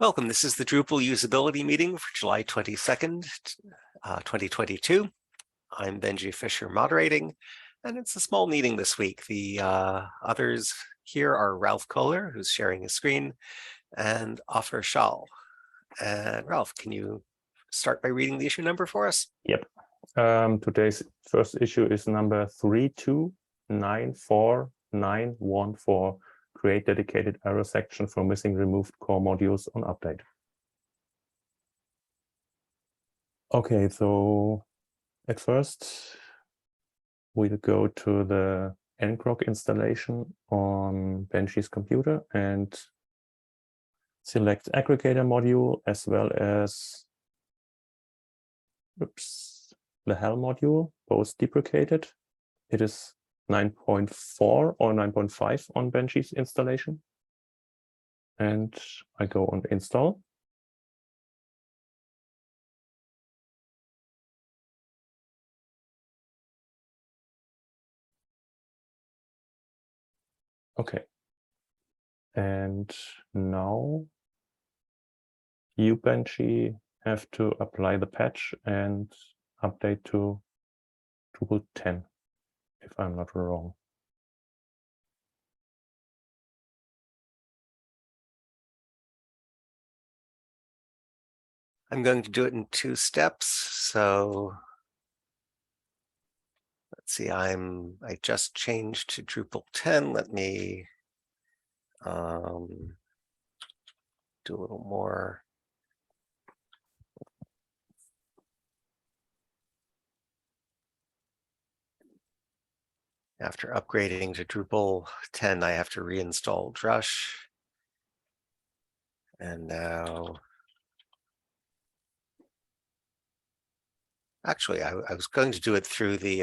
Welcome. This is the Drupal usability meeting for July 22nd, 2022. I'm Benji Fisher moderating, and it's a small meeting this week. The others here are Ralph Kohler, who's sharing his screen, and Offer Shal. And Ralph, can you start by reading the issue number for us? Yep. Today's first issue is number 3294914. Create dedicated error section for missing removed core modules on update. Okay, so at first we'll go to the ngrok installation on Benji's computer and select aggregator module as well as the hell module, both deprecated. It is 9.4 or 9.5 on Benji's installation. And I go on install. Okay. And now you, Benji, have to apply the patch and update to Drupal 10, if I'm not wrong. I'm going to do it in 2 steps. So let's see, I just changed to Drupal 10. Let me do a little more. After upgrading to Drupal 10, I have to reinstall Drush. And now, actually, I was going to do it through the,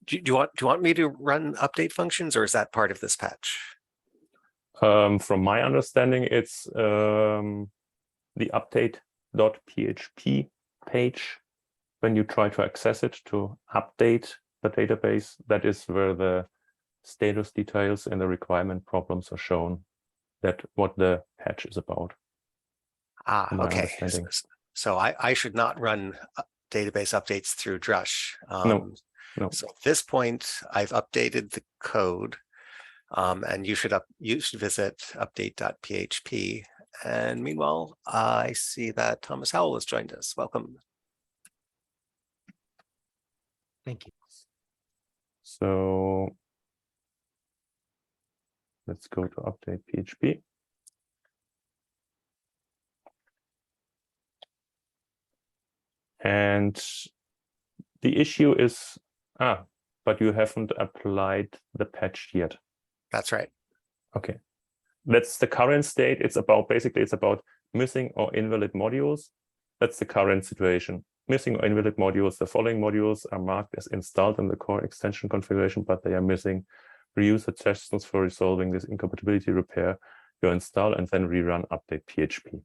do you want me to run update functions, or is that part of this patch? From my understanding, it's the update.php page. When you try to access it to update the database, that is where the status details and the requirement problems are shown. That's what the patch is about. Okay. So I should not run database updates through Drush. No. So at this point, I've updated the code, and you should visit update.php. And meanwhile, I see that Thomas Howell has joined us. Welcome. Thank you. So let's go to update PHP. And the issue is, but you haven't applied the patch yet. That's right. Okay. That's the current state. It's about missing or invalid modules. That's the current situation. Missing or invalid modules. The following modules are marked as installed in the core extension configuration, but they are missing. Reuse suggestions for resolving this incompatibility repair. You install and then rerun update PHP.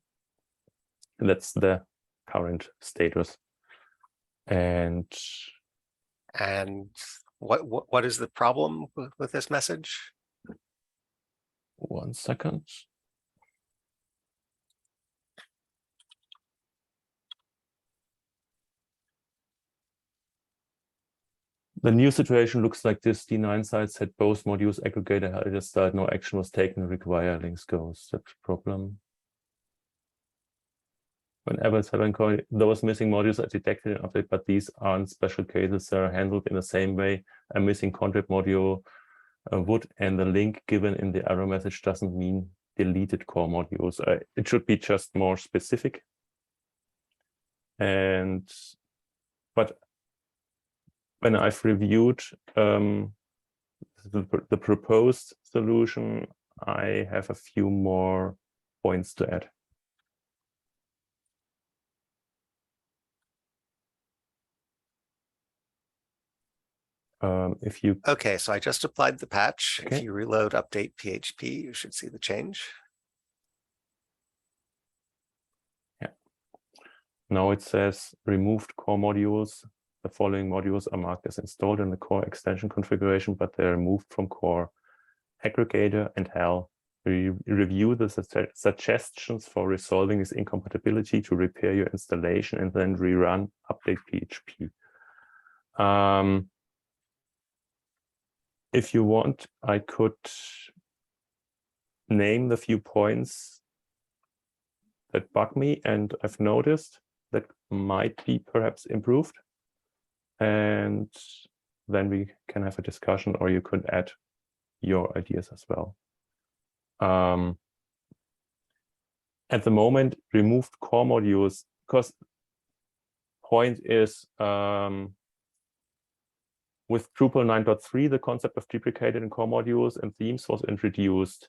And that's the current status. And what is the problem with this message? 1 second. The new situation looks like this. D9 sites had both modules aggregated, header start, no action was taken, require links goes. That's a problem. Whenever it's happening, those missing modules are detected in update, but these aren't special cases. They're handled in the same way a missing content module would, and the link given in the error message doesn't mean deleted core modules. It should be just more specific. But when I've reviewed the proposed solution, I have a few more points to add. Okay, so I just applied the patch. Okay. If you reload update PHP, you should see the change. Yeah. Now it says removed core modules. The following modules are marked as installed in the core extension configuration, but they're removed from core. aggregator and HAL review the suggestions for resolving this incompatibility to repair your installation and then rerun update PHP. If you want, I could name the few points that bug me and I've noticed that might be perhaps improved. And then we can have a discussion, or you could add your ideas as well. At the moment, removed core modules, because point is with Drupal 9.3, the concept of deprecated core modules and themes was introduced.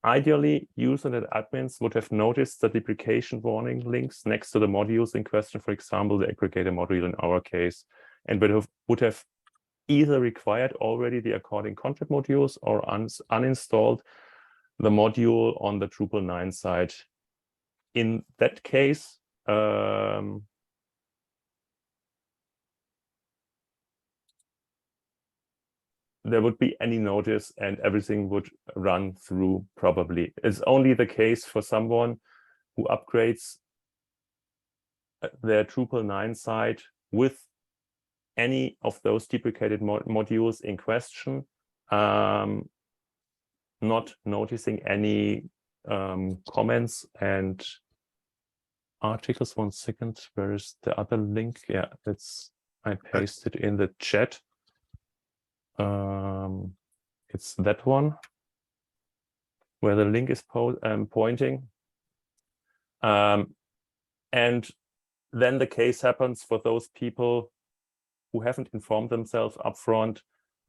Ideally, users and admins would have noticed the deprecation warning links next to the modules in question, for example, the aggregator module in our case, and would have either required already the according content modules or uninstalled the module on the Drupal 9 side. In that case, there would be any notice and everything would run through probably. It's only the case for someone who upgrades their Drupal 9 site with any of those deprecated modules in question, not noticing any comments and articles. 1 second, where is the other link? Yeah, I pasted in the chat. It's that one where the link is pointing. And then the case happens for those people who haven't informed themselves upfront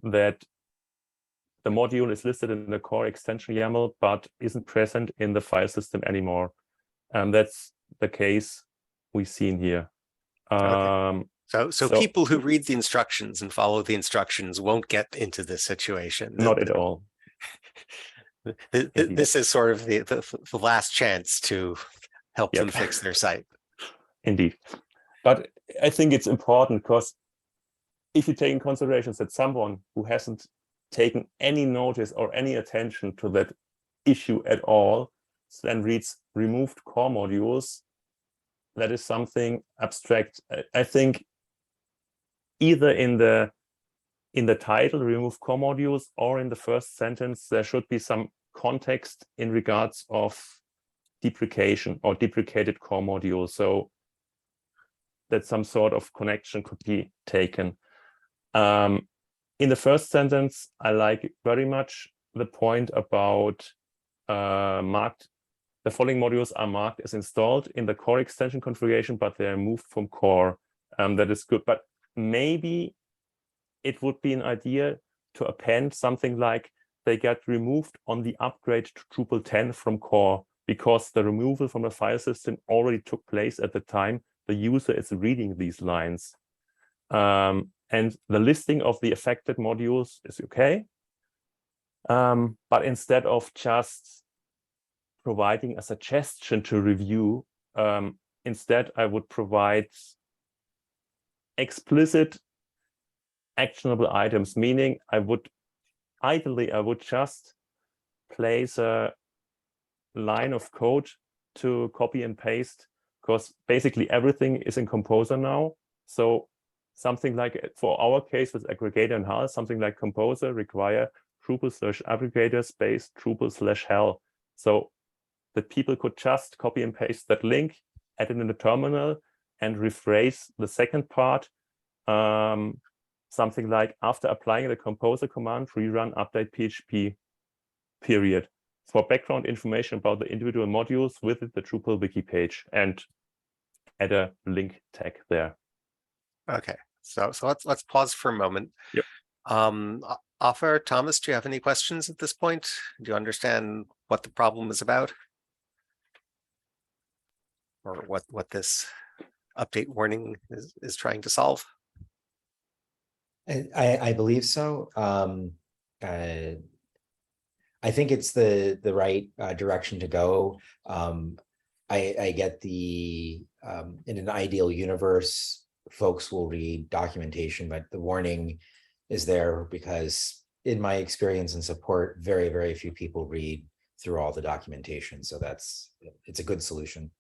that the module is listed in the core extension YAML, but isn't present in the file system anymore. And that's the case we've seen here. Okay. So people who read the instructions and follow the instructions won't get into this situation. Not at all. This is sort of the last chance to help them fix their site. Indeed. But I think it's important because if you take in consideration that someone who hasn't taken any notice or any attention to that issue at all, then reads removed core modules, that is something abstract. I think either in the title, remove core modules, or in the first sentence, there should be some context in regards of deprecation or deprecated core modules, so that some sort of connection could be taken. In the first sentence, I like very much the point about the following modules are marked as installed in the core extension configuration, but they are moved from core. That is good, but maybe it would be an idea to append something like they get removed on the upgrade to Drupal 10 from core, because the removal from the file system already took place at the time the user is reading these lines. And the listing of the affected modules is okay. But instead of just providing a suggestion to review, instead I would provide explicit actionable items, meaning I would just place a line of code to copy and paste, because basically everything is in Composer now. So something like, for our case with aggregator and HAL, something like Composer require Drupal/aggregator space Drupal/HAL. So that people could just copy and paste that link, add it in the terminal, and rephrase the second part. Something like, after applying the Composer command, rerun update PHP, period. For background information about the individual modules, visit the Drupal wiki page, and add a link tag there. Okay, so let's pause for a moment. Yep. Offer, Thomas, do you have any questions at this point? Do you understand what the problem is about, or what this update warning is trying to solve? I believe so. I think it's the right direction to go. I get the in an ideal universe, folks will read documentation, but the warning is there because in my experience in support, very, very few people read through all the documentation. So it's a good solution.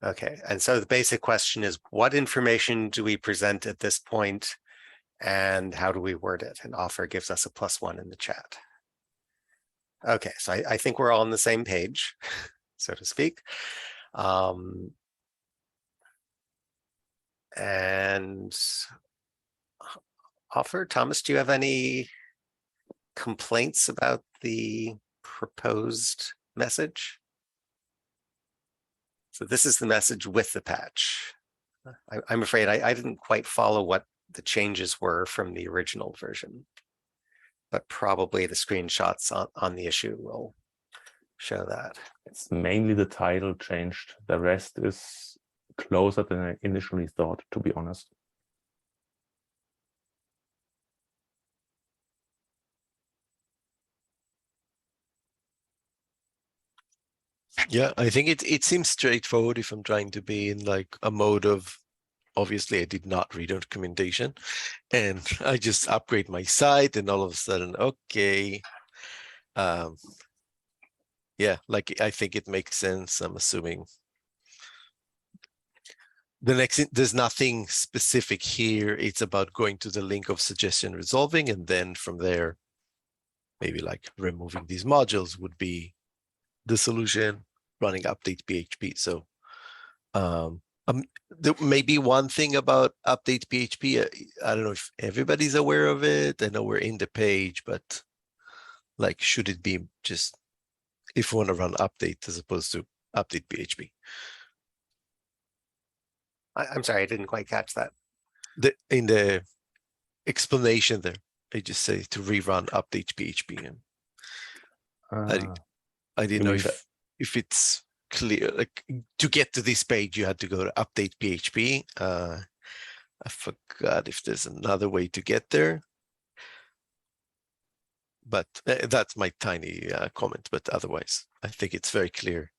Okay, and so the basic question is, what information do we present at this point, and how do we word it? And Offer gives us a +1 in the chat. Okay, so I think we're all on the same page, so to speak. And Offer, Thomas, do you have any complaints about the proposed message? So this is the message with the patch. I'm afraid I didn't quite follow what the changes were from the original version, but probably the screenshots on the issue will show that. It's mainly the title changed. The rest is closer than I initially thought, to be honest. Yeah, I think it seems straightforward if I'm trying to be in like a mode of, obviously I did not read documentation and I just upgrade my site and all of a sudden, okay. Yeah, like I think it makes sense. I'm assuming there's nothing specific here. It's about going to the link of suggestion resolving, and then from there, maybe like removing these modules would be the solution, running update PHP. So there may be one thing about update PHP. I don't know if everybody's aware of it. I know we're in the page, but like, should it be just if we want to run update as opposed to update PHP? I'm sorry, I didn't quite catch that. In the explanation there, they just say to rerun update PHP. And I didn't know if it's clear. Like, to get to this page, you had to go to update PHP. I forgot if there's another way to get there. But that's my tiny comment. But otherwise, I think it's very clear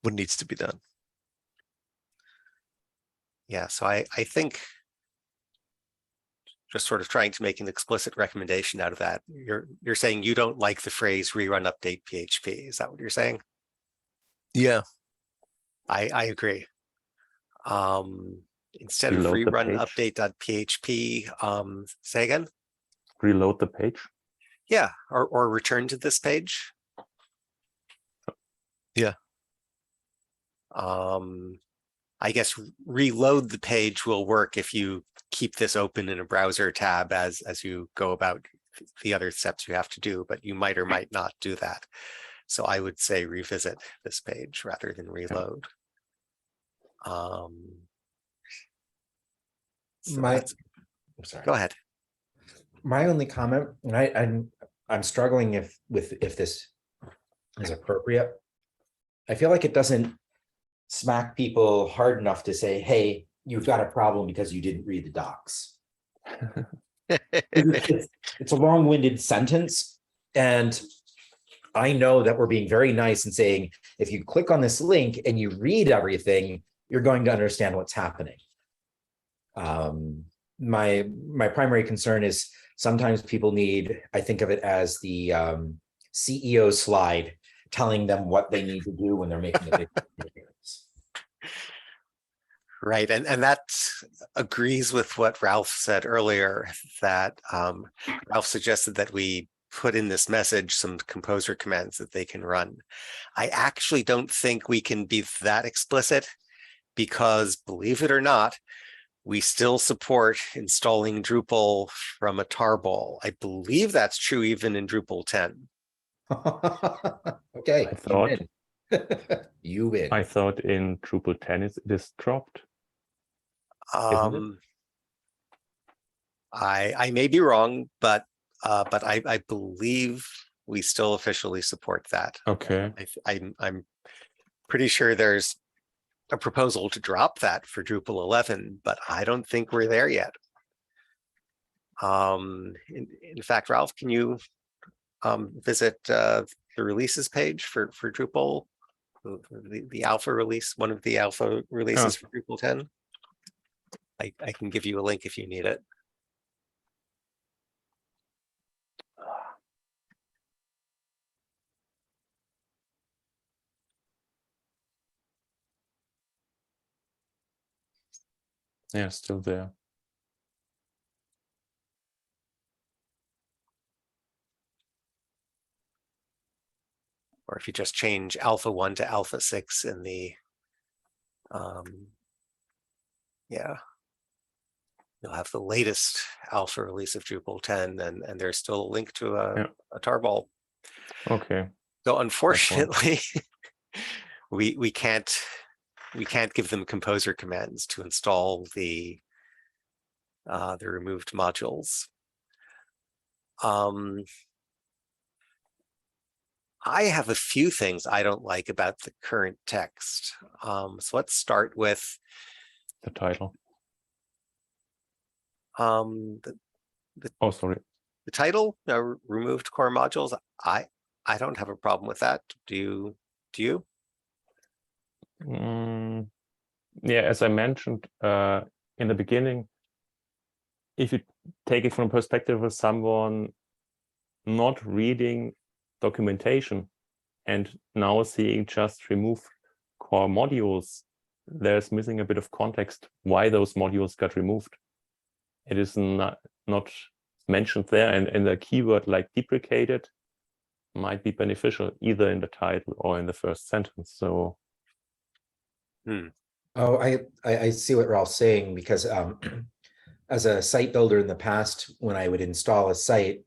what needs to be done. Yeah, so I think just sort of trying to make an explicit recommendation out of that. You're saying you don't like the phrase rerun update PHP. Is that what you're saying? Yeah. I agree. Instead of Reload the rerun page. update.php, say again? Reload the page. Yeah, or return to this page. Yeah. I guess reload the page will work if you keep this open in a browser tab as you go about the other steps you have to do, but you might or might not do that. So I would say revisit this page rather than reload. So I'm sorry. Go ahead. My only comment, and I'm struggling if this is appropriate. I feel like it doesn't smack people hard enough to say, hey, you've got a problem because you didn't read the docs. It's a long-winded sentence, and I know that we're being very nice and saying, if you click on this link and you read everything, you're going to understand what's happening. My primary concern is sometimes people need, I think of it as the CEO slide telling them what they need to do when they're making a big difference. Right, and that agrees with what Ralph said earlier, that Ralph suggested that we put in this message some composer commands that they can run. I actually don't think we can be that explicit because, believe it or not, we still support installing Drupal from a tarball. I believe that's true even in Drupal 10. Okay, I thought, you win. You win. I thought in Drupal 10 it is dropped. I may be wrong, but I believe we still officially support that. Okay. I'm pretty sure there's a proposal to drop that for Drupal 11, but I don't think we're there yet. In fact, Ralph, can you visit the releases page for Drupal, the alpha release, one of the alpha releases for Drupal 10? I can give you a link if you need it. Yeah, still there. Or if you just change alpha 1 to alpha 6 in the, yeah, you'll have the latest alpha release of Drupal 10, and there's still a link to a tarball. Okay. So unfortunately, we can't give them composer commands to install the removed modules. I have a few things I don't like about the current text. So let's start with The title. the Oh, sorry. the title, removed core modules. I don't have a problem with that. Do you? Yeah, as I mentioned in the beginning, if you take it from perspective of someone not reading documentation and now seeing just remove core modules, there's missing a bit of context why those modules got removed. It is not mentioned there, and the keyword like deprecated might be beneficial either in the title or in the first sentence. So Oh, I see what Ralph's saying, because as a site builder in the past, when I would install a site,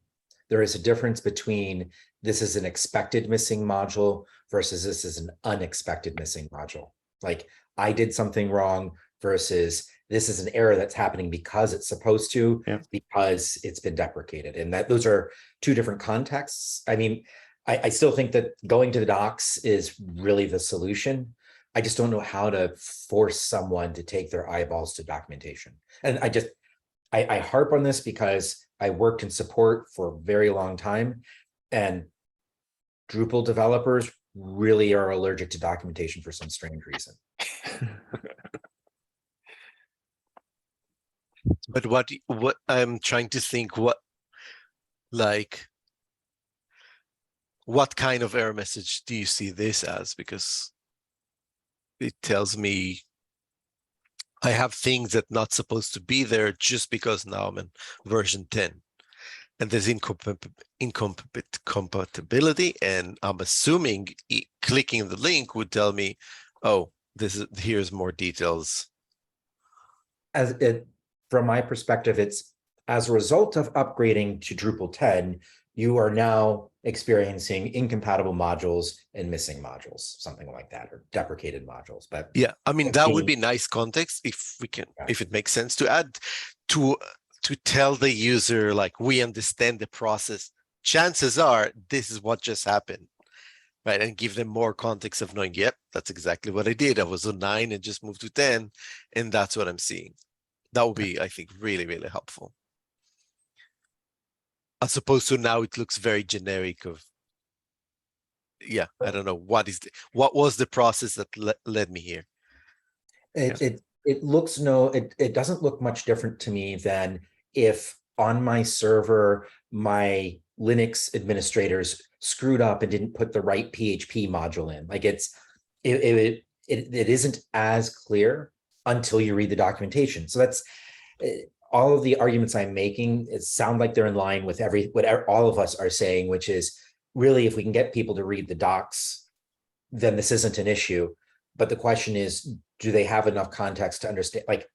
there is a difference between this is an expected missing module versus this is an unexpected missing module. Like, I did something wrong versus this is an error that's happening because it's supposed to, because it's been deprecated. And that those are two different contexts. I mean, I still think that going to the docs is really the solution. I just don't know how to force someone to take their eyeballs to documentation. And I harp on this because I worked in support for a very long time, and Drupal developers really are allergic to documentation for some strange reason. But what I'm trying to think, what kind of error message do you see this as? Because it tells me I have things that not supposed to be there just because now I'm in version 10. And there's incompatibility, and I'm assuming clicking the link would tell me, oh, here's more details. From my perspective, it's as a result of upgrading to Drupal 10, you are now experiencing incompatible modules and missing modules, something like that, or deprecated modules. But yeah, I mean, that would be nice context if we can, if it makes sense to add to tell the user, like, we understand the process. Chances are this is what just happened, right? And give them more context of knowing, yep, that's exactly what I did. I was on 9 and just moved to 10, and that's what I'm seeing. That would be, I think, really, really helpful. As opposed to now it looks very generic of, yeah, I don't know, what was the process that led me here? It doesn't look much different to me than if on my server, my Linux administrators screwed up and didn't put the right PHP module in. Like, it isn't as clear until you read the documentation. So that's all of the arguments I'm making. It sound like they're in line with what all of us are saying, which is really, if we can get people to read the docs, then this isn't an issue. But the question is, do they have enough context to understand? Like,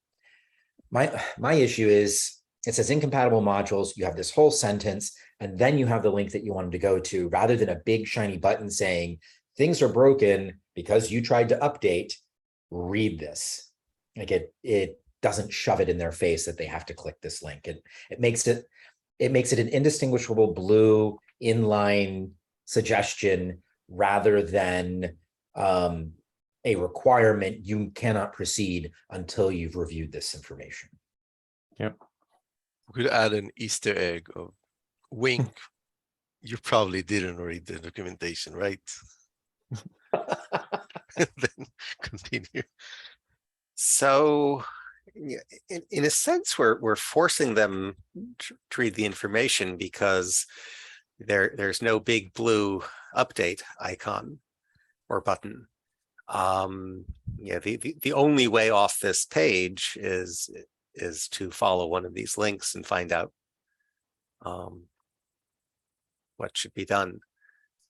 my issue is, it says incompatible modules, you have this whole sentence, and then you have the link that you wanted to go to, rather than a big shiny button saying things are broken because you tried to update, read this. Like, it doesn't shove it in their face that they have to click this link. It makes it an indistinguishable blue inline suggestion rather than a requirement. You cannot proceed until you've reviewed this information. Yep. We could add an Easter egg of wink. You probably didn't read the documentation, right? Then continue. So, in a sense, we're forcing them to read the information because there's no big blue update icon or button. Yeah, the only way off this page is is to follow one of these links and find out what should be done.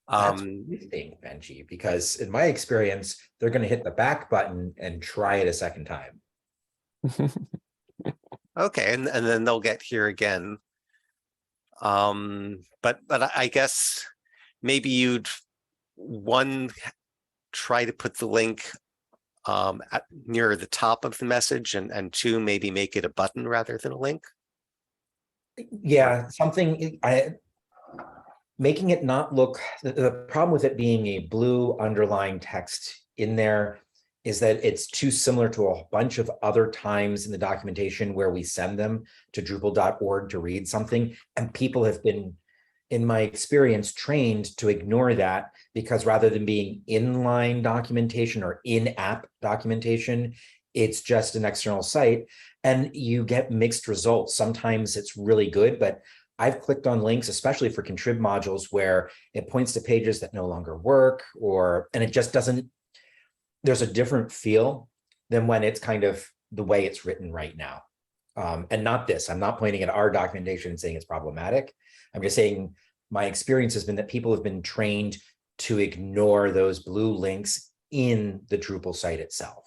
That's what you think, Benji, because in my experience, they're going to hit the back button and try it a second time. Okay, and then they'll get here again. But I guess maybe you'd try to put the link near the top of the message, and two, maybe make it a button rather than a link. Yeah, something making it not look, the problem with it being a blue underlined text in there is that it's too similar to a bunch of other times in the documentation where we send them to Drupal.org to read something, and people have been, in my experience, trained to ignore that, because rather than being inline documentation or in-app documentation, it's just an external site, and you get mixed results. Sometimes it's really good, but I've clicked on links, especially for contrib modules, where it points to pages that no longer work, and it just doesn't, there's a different feel than when it's kind of the way it's written right now. And not this, I'm not pointing at our documentation and saying it's problematic. I'm just saying my experience has been that people have been trained to ignore those blue links in the Drupal site itself.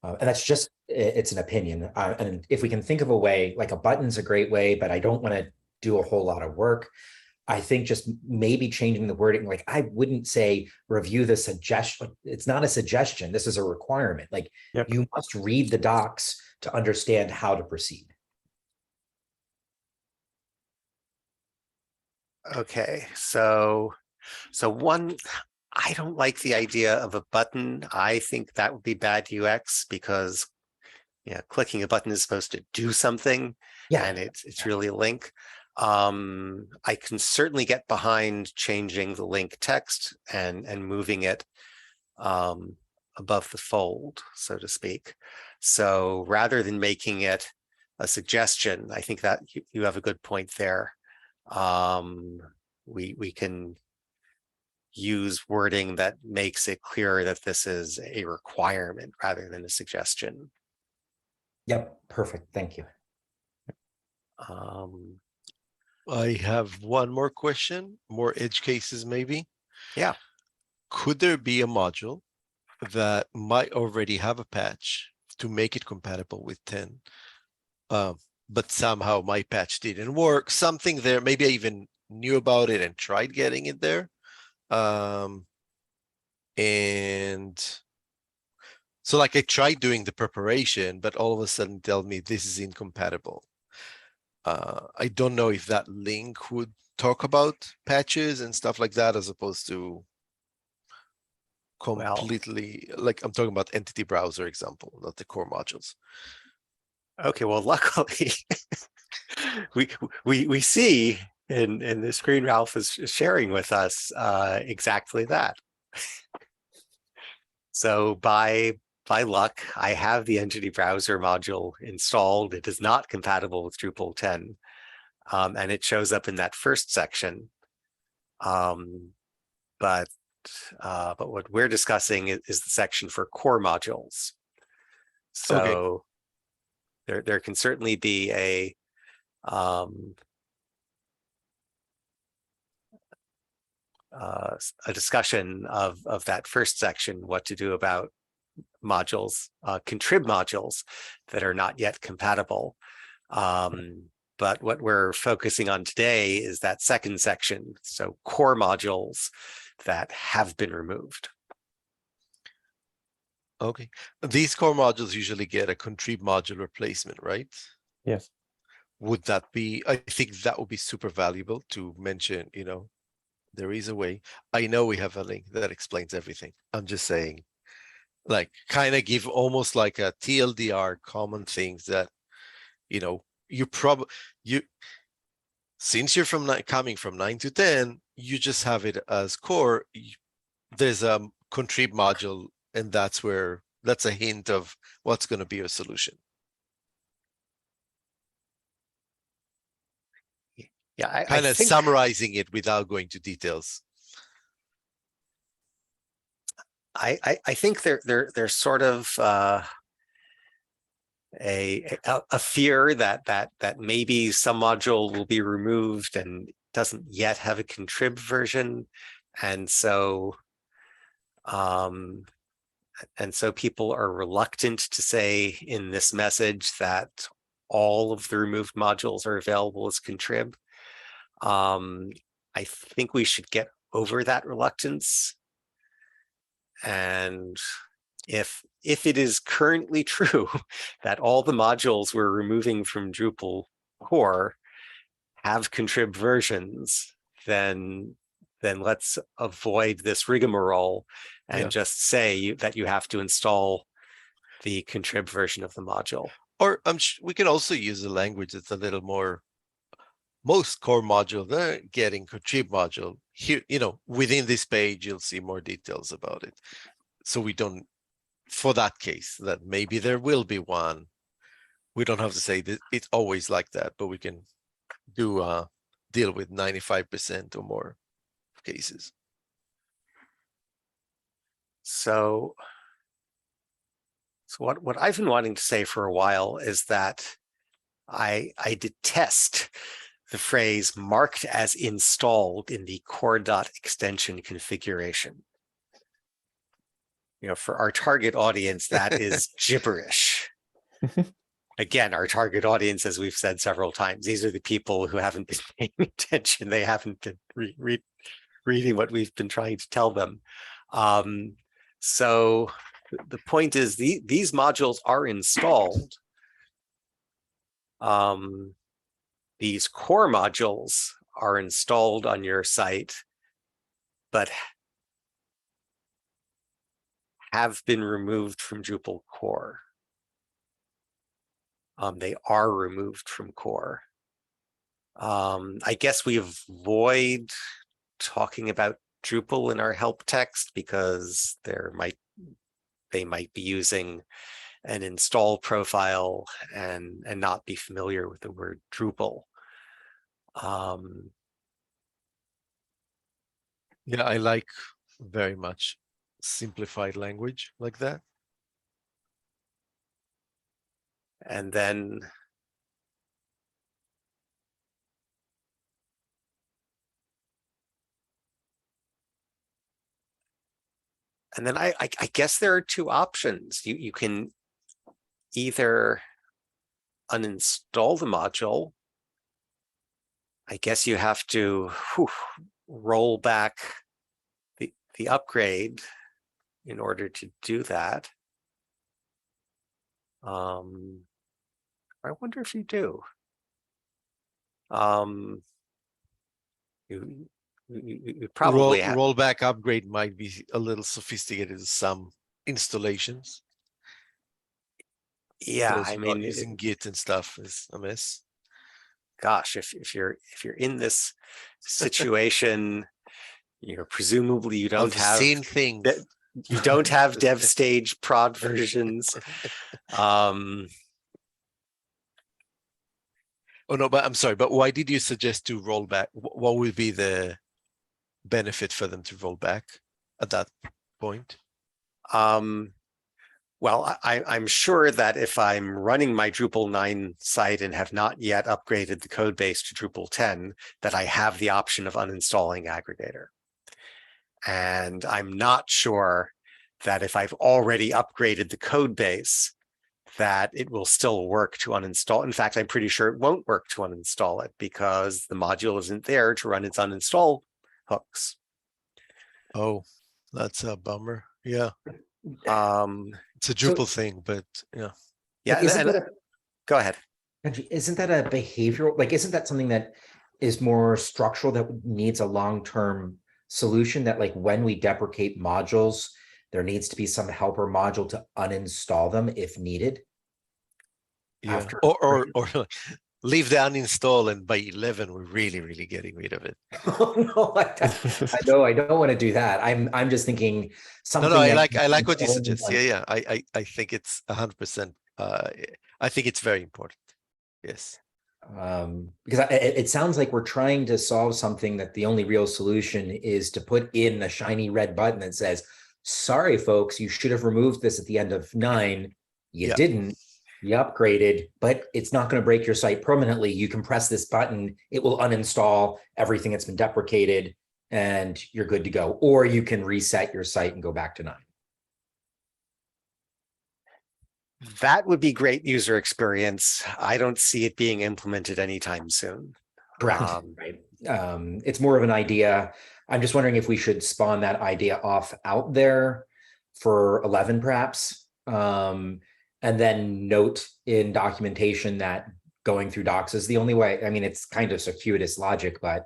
And that's just, it's an opinion. And if we can think of a way, like a button's a great way, but I don't want to do a whole lot of work. I think just maybe changing the wording, like I wouldn't say review the suggestion. It's not a suggestion. This is a requirement. Like you must read the docs to understand how to proceed. Okay, so one, I don't like the idea of a button. I think that would be bad UX, because clicking a button is supposed to do something, and it's really a link. I can certainly get behind changing the link text and moving it above the fold, so to speak. So rather than making it a suggestion, I think that you have a good point there. We can use wording that makes it clear that this is a requirement rather than a suggestion. Yep, perfect. Thank you. I have one more question, more edge cases maybe. Yeah. Could there be a module that might already have a patch to make it compatible with 10, but somehow my patch didn't work? Something there, maybe I even knew about it and tried getting it there. And so like I tried doing the preparation, but all of a sudden tell me this is incompatible. I don't know if that link would talk about patches and stuff like that, as opposed to completely, like I'm talking about entity browser example, not the core modules. Okay, well, luckily we see in the screen Ralph is sharing with us exactly that. So by luck, I have the entity browser module installed. It is not compatible with Drupal 10, and it shows up in that first section. But what we're discussing is the section for core modules. So there can certainly be a discussion of that first section, what to do about modules, contrib modules that are not yet compatible. But what we're focusing on today is that second section, so core modules that have been removed. Okay, these core modules usually get a contrib module replacement, right? Yes. Would that be, I think that would be super valuable to mention, there is a way. I know we have a link that explains everything. I'm just saying, like, kind of give almost like a TLDR, common things that, since you're coming from 9 to 10, you just have it as core. There's a contrib module, and that's a hint of what's going to be a solution. Yeah, kind of summarizing it without going to details. I think they're sort of a fear that maybe some module will be removed and doesn't yet have a contrib version, and so people are reluctant to say in this message that all of the removed modules are available as contrib. I think we should get over that reluctance. And if it is currently true that all the modules we're removing from Drupal core have contrib versions, then let's avoid this rigmarole and just say that you have to install the contrib version of the module. Or we can also use a language that's a little more, most core module, they're getting contrib module. Here, within this page, you'll see more details about it. So we don't, for that case, that maybe there will be one. We don't have to say that it's always like that, but we can do deal with 95% or more cases. So what I've been wanting to say for a while is that I detest the phrase marked as installed in the core.extension configuration. For our target audience, that is gibberish. Again, our target audience, as we've said several times, these are the people who haven't been paying attention. They haven't been reading what we've been trying to tell them. So the point is, these modules are installed. These core modules are installed on your site, but have been removed from Drupal core. They are removed from core. I guess we avoid talking about Drupal in our help text because they might be using an install profile and not be familiar with the word Drupal. Yeah, I like very much simplified language like that. And then I guess there are two options. You can either uninstall the module. I guess you have to roll back the upgrade in order to do that. I wonder if you do. You probably have. Rollback upgrade might be a little sophisticated in some installations. Yeah, I mean, using Git and stuff is a mess. Gosh, if you're in this situation, presumably you don't have seen things. You don't have dev stage prod versions. Oh no, but I'm sorry, but why did you suggest to roll back? What would be the benefit for them to roll back at that point? Well, I'm sure that if I'm running my Drupal 9 site and have not yet upgraded the code base to Drupal 10, that I have the option of uninstalling aggregator. And I'm not sure that if I've already upgraded the code base, that it will still work to uninstall. In fact, I'm pretty sure it won't work to uninstall it because the module isn't there to run its uninstall hooks. Oh, that's a bummer. Yeah. It's a Drupal thing, but yeah. Yeah. Go ahead. Isn't that a behavioral, isn't that something that is more structural that needs a long-term solution, that when we deprecate modules, there needs to be some helper module to uninstall them if needed? Yeah. Or leave the uninstall, and by 11 we're really getting rid of it. Oh no, I know I don't want to do that. I'm just thinking something. No, I like what you suggest. Yeah. I think it's 100%. I think it's very important. Yes. Because it sounds like we're trying to solve something that the only real solution is to put in a shiny red button that says, sorry, folks, you should have removed this at the end of 9. You didn't. you upgraded, but it's not going to break your site permanently. You can press this button, it will uninstall everything that's been deprecated, and you're good to go. Or you can reset your site and go back to 9. That would be great user experience. I don't see it being implemented anytime soon. Correct. Right. It's more of an idea. I'm just wondering if we should spawn that idea off out there for 11, perhaps. And then note in documentation that going through docs is the only way. I mean, it's kind of circuitous logic, but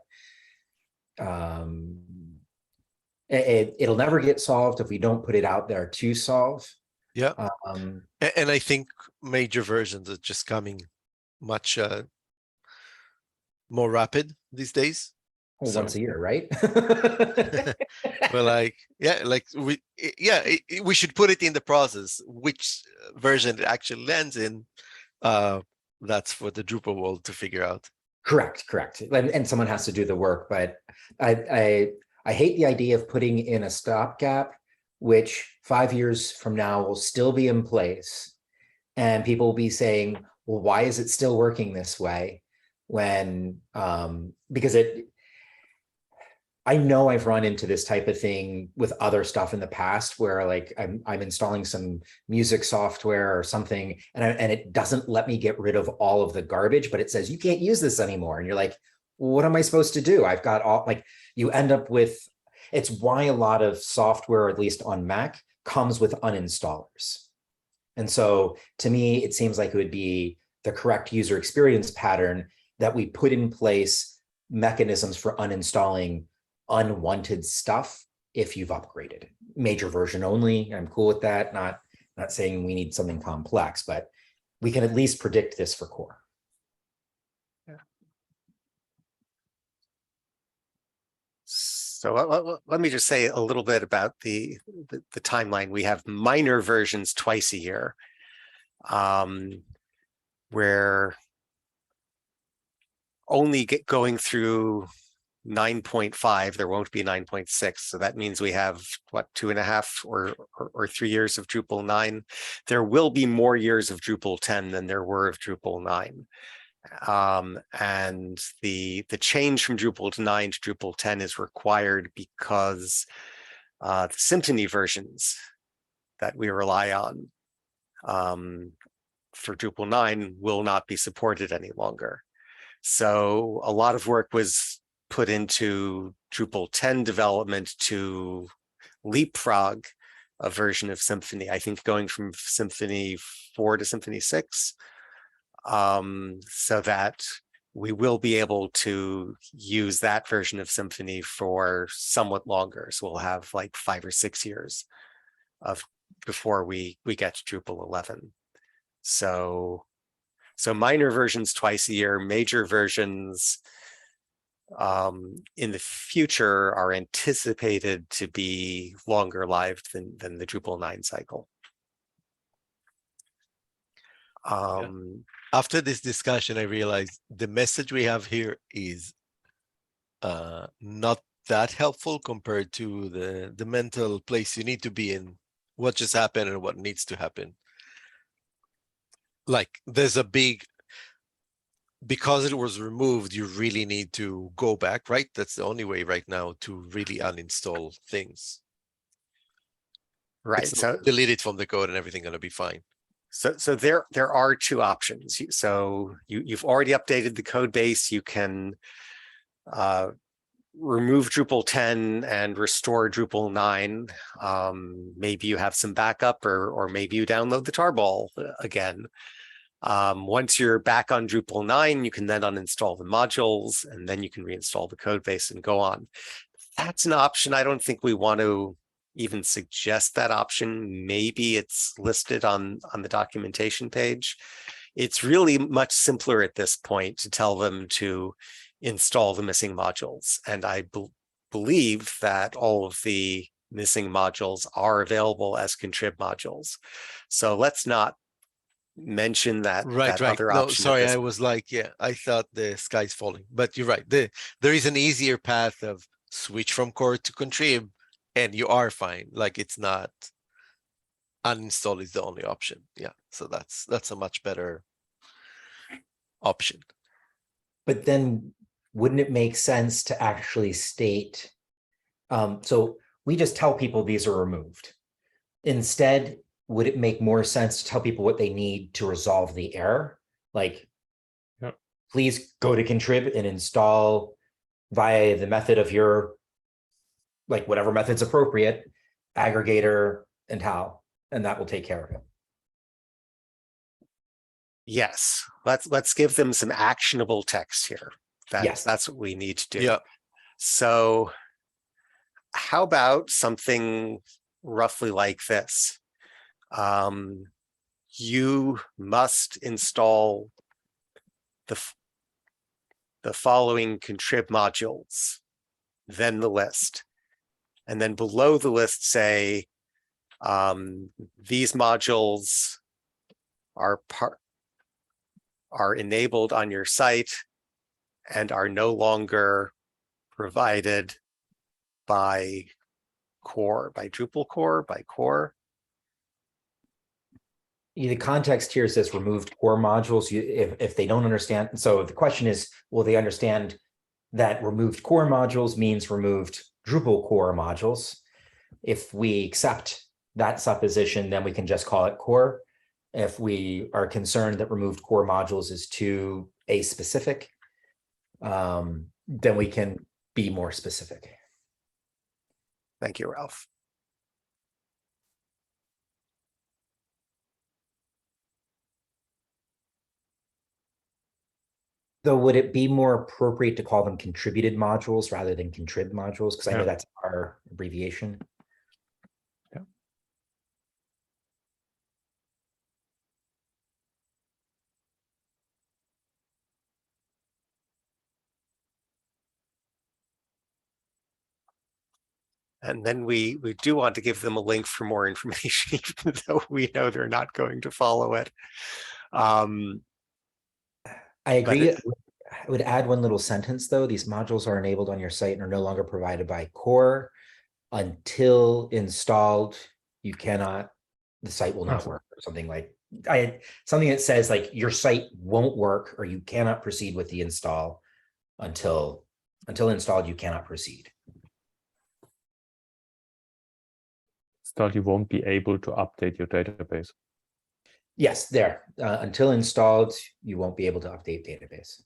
it'll never get solved if we don't put it out there to solve. Yeah. And I think major versions are just coming much more rapid these days. Well, once a year, right? Well, like, yeah, like we should put it in the process, which version it actually lands in. That's for the Drupal world to figure out. Correct. And someone has to do the work, but I hate the idea of putting in a stopgap, which 5 years from now will still be in place. And people will be saying, well, why is it still working this way? When, because I know I've run into this type of thing with other stuff in the past where like I'm installing some music software or something and it doesn't let me get rid of all of the garbage, but it says you can't use this anymore. And you're like, well, what am I supposed to do? I've got all, like, you end up with, it's why a lot of software, at least on Mac, comes with uninstallers. And so to me, it seems like it would be the correct user experience pattern that we put in place mechanisms for uninstalling unwanted stuff if you've upgraded. Major version only, I'm cool with that. Not saying we need something complex, but we can at least predict this for core. Yeah. So let me just say a little bit about the timeline. We have minor versions twice a year, where only going through 9.5, there won't be 9.6. So that means we have what, 2.5 or 3 years of Drupal 9. There will be more years of Drupal 10 than there were of Drupal 9. And the change from Drupal to 9 to Drupal 10 is required because the Symfony versions that we rely on for Drupal 9 will not be supported any longer. So a lot of work was put into Drupal 10 development to leapfrog a version of Symfony. I think going from Symfony 4 to Symfony 6, so that we will be able to use that version of Symfony for somewhat longer. So we'll have like 5 or 6 years before we get to Drupal 11. So minor versions twice a year, major versions in the future are anticipated to be longer lived than the Drupal 9 cycle. After this discussion, I realized the message we have here is not that helpful compared to the mental place you need to be in, what just happened and what needs to happen. Like there's a big, because it was removed, you really need to go back, right? That's the only way right now to really uninstall things. Right. So delete it from the code and everything gonna be fine. So there are two options. So you've already updated the code base. You can remove Drupal 10 and restore Drupal 9. Maybe you have some backup, or maybe you download the tarball again. Once you're back on Drupal 9, you can then uninstall the modules, and then you can reinstall the code base and go on. That's an option. I don't think we want to even suggest that option. Maybe it's listed on the documentation page. It's really much simpler at this point to tell them to install the missing modules. And I believe that all of the missing modules are available as contrib modules. So let's not mention that right. Other no, option. Sorry, I was like, yeah, I thought the sky's falling, but you're right. There is an easier path of switch from core to contrib, and you are fine. Like it's not uninstall is the only option. Yeah. So that's a much better option. But then wouldn't it make sense to actually state, so we just tell people these are removed. Instead, would it make more sense to tell people what they need to resolve the error? Like, Yeah. please go to contrib and install via the method of your, like whatever method's appropriate, aggregator and how, and that will take care of it. Yes, let's give them some actionable text here. Yes. That's what we need to do. Yeah. So how about something roughly like this? You must install the following contrib modules, then the list. And then below the list say, these modules are enabled on your site and are no longer provided by core, by Drupal core, by core. The context here says removed core modules. If they don't understand, so the question is, will they understand that removed core modules means removed Drupal core modules? If we accept that supposition, then we can just call it core. If we are concerned that removed core modules is too a-specific, then we can be more specific. Thank you, Ralph. Though, would it be more appropriate to call them contributed modules rather than contrib modules? Because I know Yeah. that's our abbreviation. Yeah. And then we do want to give them a link for more information, even though we know they're not going to follow it. I agree. I would add one little sentence though. These modules are enabled on your site and are no longer provided by core. Until installed, you cannot, the site will not work, or something like something that says like your site won't work or you cannot proceed with the install until installed, you cannot proceed. You won't be able to update your database. Yes, there. Until installed, you won't be able to update database.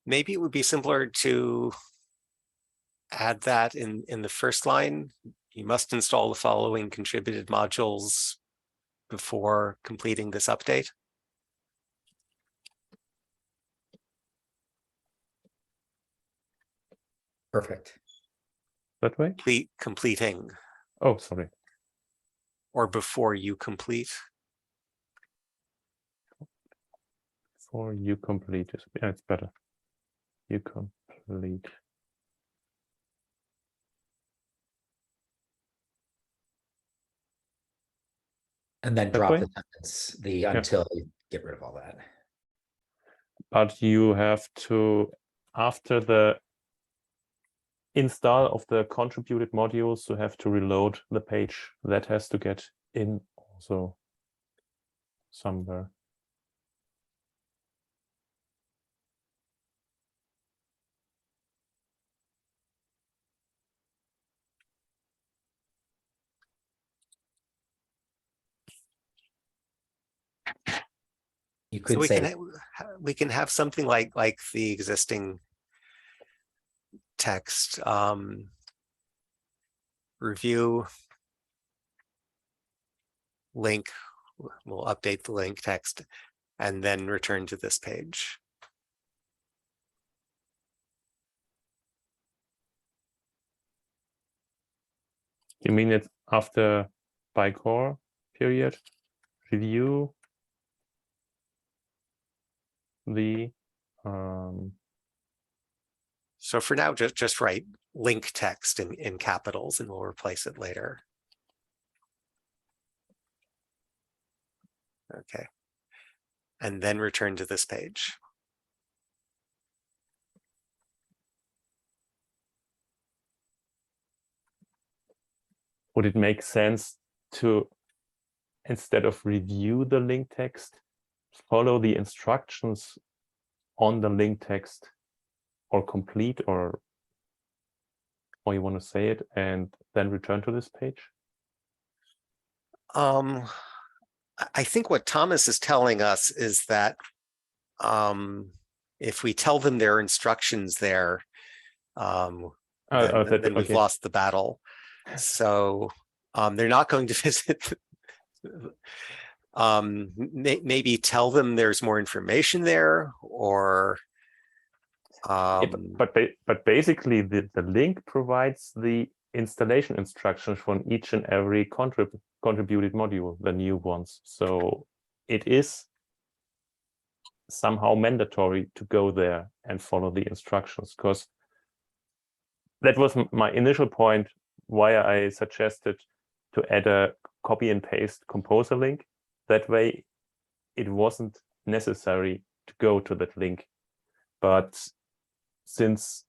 Maybe it would be simpler to add that in the first line. You must install the following contributed modules before completing this update. Perfect. That way? Completing, Oh, sorry. or before you complete. Before you complete it. Yeah, it's better. You complete. And then That drop way? the sentence, the until, get rid of all that. But you have to, after the install of the contributed modules, you have to reload the page. That has to get in also somewhere. You So could we say, can have something like the existing text, review link. We'll update the link text and then return to this page. You mean it after by core period? Review the So for now, just write link text in capitals and we'll replace it later. Okay. And then return to this page. would it make sense to instead of review the link text, follow the instructions on the link text, or complete, or you want to say it, and then return to this page? I think what Thomas is telling us is that if we tell them their instructions there, then we've lost the battle. So they're not going to visit. Maybe tell them there's more information there, or but basically the link provides the installation instructions for each and every contributed module, the new ones. So it is somehow mandatory to go there and follow the instructions, because that was my initial point why I suggested to add a copy and paste composer link. That way it wasn't necessary to go to that link. But since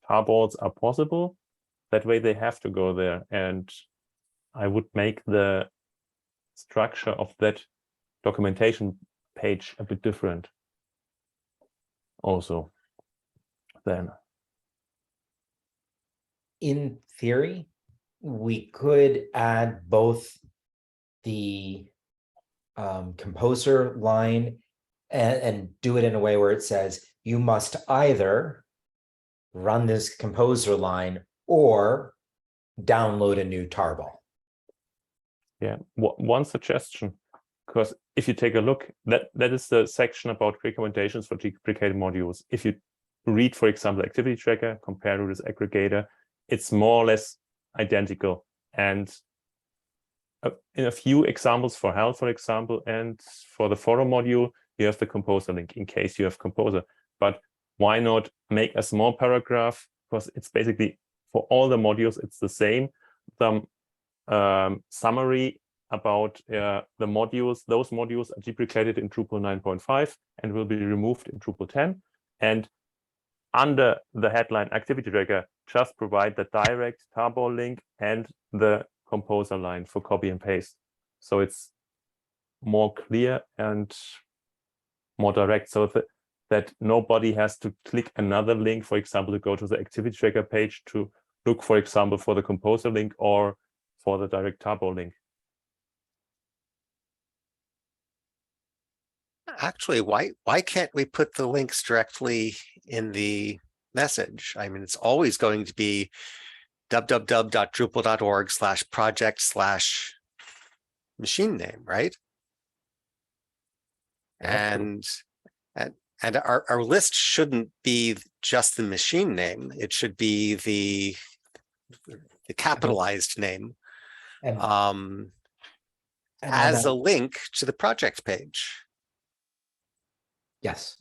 tarballs are possible, that way they have to go there. And I would make the structure of that documentation page a bit different also then. In theory, we could add both the composer line and do it in a way where it says you must either run this composer line or download a new tarball. Yeah, one suggestion, because if you take a look, that is the section about recommendations for deprecated modules. If you read, for example, activity tracker compared to this aggregator, it's more or less identical. And in a few examples for HAL, for example, and for the forum module, you have the composer link in case you have composer. But why not make a small paragraph? Because it's basically for all the modules, it's the same. Some summary about the modules. Those modules are deprecated in Drupal 9.5 and will be removed in Drupal 10. And under the headline activity tracker, just provide the direct tarball link and the composer line for copy and paste. So it's more clear and more direct, so that nobody has to click another link, for example, to go to the activity tracker page to look, for example, for the composer link or for the direct tarball link. Actually, why can't we put the links directly in the message? I mean, it's always going to be www.drupal.org/project/machine name, right? And our list shouldn't be just the machine name. It should be the capitalized name as a link to the project page. Yes.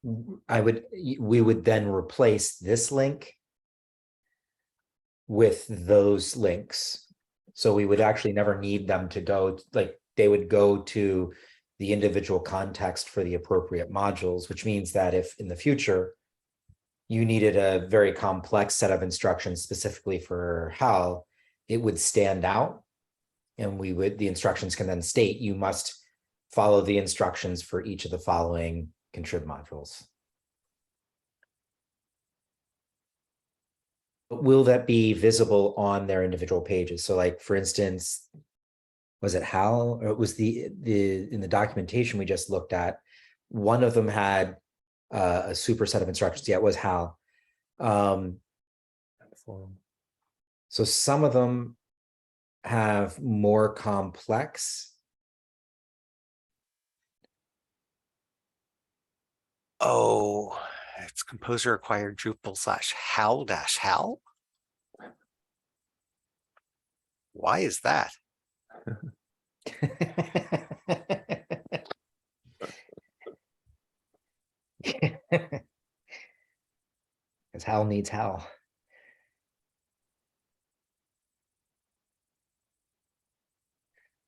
We would then replace this link with those links. So we would actually never need them to go, like they would go to the individual context for the appropriate modules, which means that if in the future you needed a very complex set of instructions specifically for HAL, it would stand out, and the instructions can then state you must follow the instructions for each of the following contrib modules. But will that be visible on their individual pages? So like, for instance, was it HAL, or it was in the documentation we just looked at, one of them had a super set of instructions. Yeah, it was HAL. So some of them have more complex. Oh, it's composer acquired Drupal/HAL-HAL. Why is that? Because HAL needs HAL.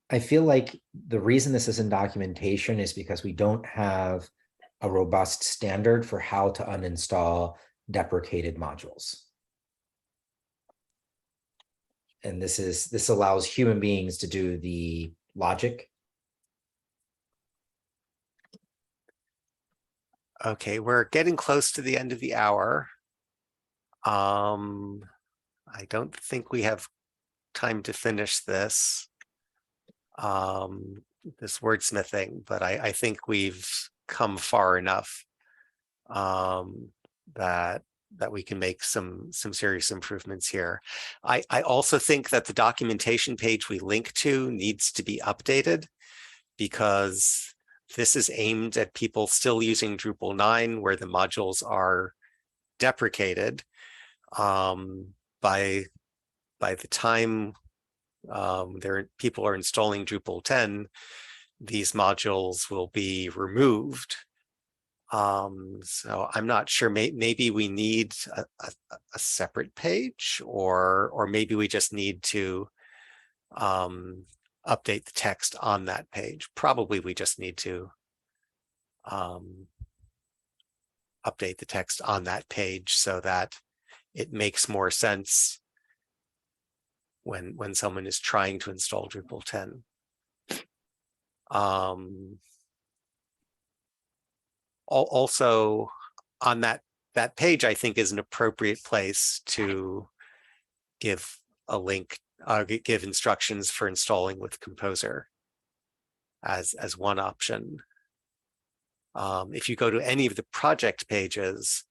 I feel like the reason this is in documentation is because we don't have a robust standard for how to uninstall deprecated modules. And this allows human beings to do the logic. Okay, we're getting close to the end of the hour. I don't think we have time to finish this wordsmithing, but I think we've come far enough that we can make some serious improvements here. I also think that the documentation page we link to needs to be updated, because this is aimed at people still using Drupal 9, where the modules are deprecated. By the time people are installing Drupal 10, these modules will be removed. So I'm not sure. Maybe we need a separate page, or maybe we just need to update the text on that page. Probably we just need to update the text on that page so that it makes more sense when someone is trying to install Drupal 10. Also, on that page, I think, is an appropriate place to give a link, give instructions for installing with Composer as one option. If you go to any of the project pages,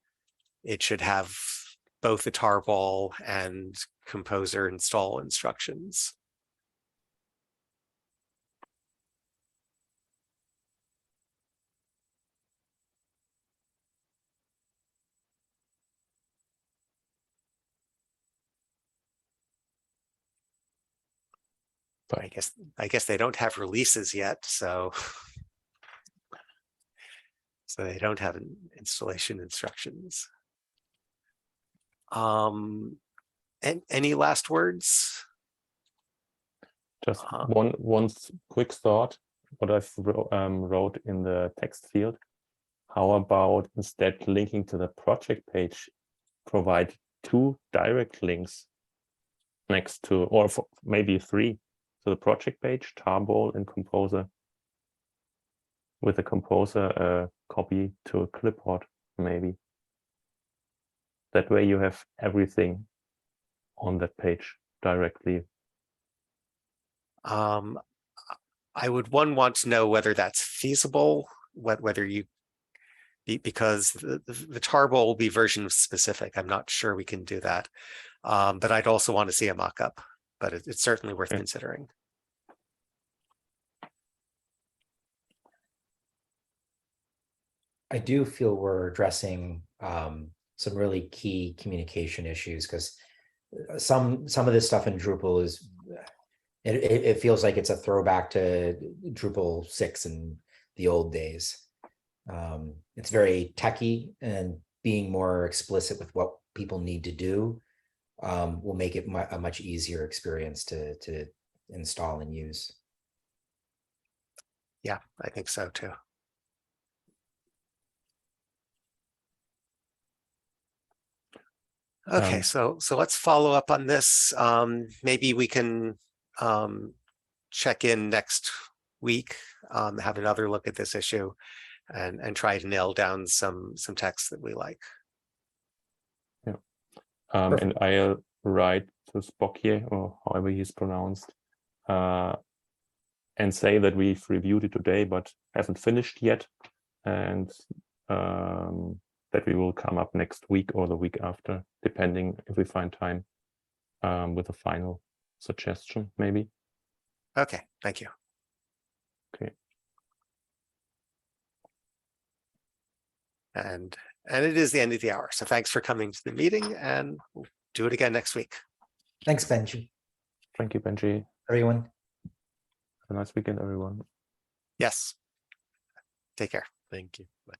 it should have both the tarball and Composer install instructions. I guess they don't have releases yet, so they don't have installation instructions. And any last words? Just one quick thought, what I've wrote in the text field. How about instead linking to the project page, provide 2 direct links next to, or maybe 3, to the project page, tarball and Composer, with the Composer copy to a clipboard, maybe. That way you have everything on that page directly. I would want to know whether that's feasible, whether you, because the tarball will be version specific. I'm not sure we can do that, but I'd also want to see a mock-up, but it's certainly worth considering. I do feel we're addressing some really key communication issues, because some of this stuff in Drupal is, it feels like it's a throwback to Drupal 6 and the old days. It's very techy, and being more explicit with what people need to do will make it a much easier experience to install and use. Yeah, I think so too. Okay, so let's follow up on this. Maybe we can check in next week, have another look at this issue, and try to nail down some text that we like. Yeah, and I'll write to Spock here, or however he's pronounced, and say that we've reviewed it today but haven't finished yet, and that we will come up next week or the week after, depending if we find time, with a final suggestion, maybe. Okay, thank you. Okay. And it is the end of the hour, so thanks for coming to the meeting, and we'll do it again next week. Thanks, Benji. Thank you, Benji. Everyone. Have a nice weekend, everyone. Yes. Take care. Thank you. Bye.